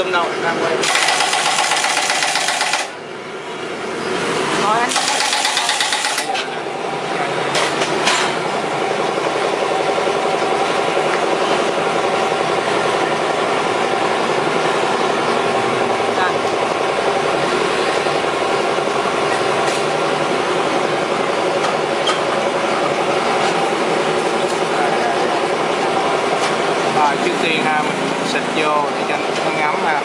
zoom đâu, đang quay. Rồi anh. Rồi trước tiên ha, mình xịt vô để cho nó ngấm ha.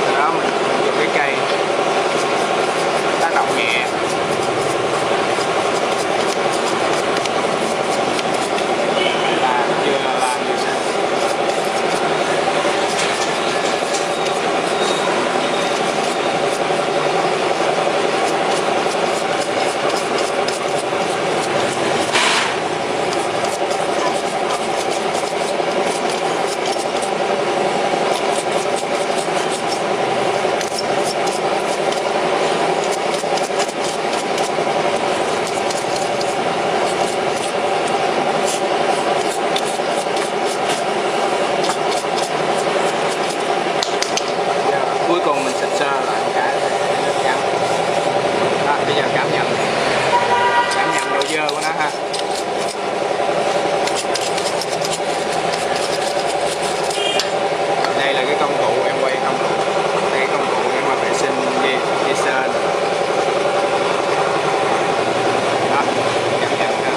Rồi đó mình dùng cái cây tác động nhẹ. Là chưa làm gì sao. Cuối cùng mình xịt sơ lại một cái để nó trắng. Đó, bây giờ cảm nhận độ dơ của nó ha. Đây là cái công cụ em quay không được. Đây cái công cụ để mà vệ sinh dây sên. Đó, cảm nhận ha.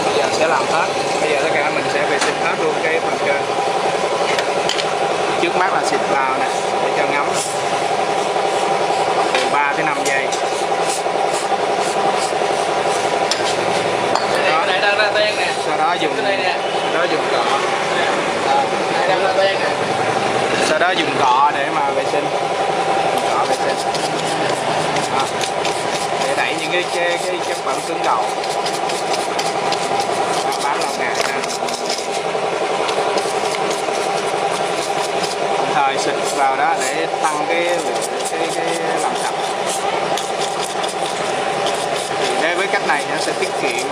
Bây giờ sẽ làm hết. Bây giờ tất cả mình sẽ vệ sinh hết luôn cái phần trên. Trước mắt là xịt vào nè để cho ngấm từ 3 tới 5 giây. Đó, này đang ra ten nè. Sau đó dùng cái này nè. Sau đó dùng cọ. Này đang ra ten nè. Sau đó dùng cọ để mà vệ sinh. Cọ vệ sinh. Đó. Để đẩy những cái chất bẩn cứng đầu. Đó, bám lâu ngày ha. Đồng thời xịt vào đó để tăng cái làm sạch. Thì với cách này nó sẽ tiết kiệm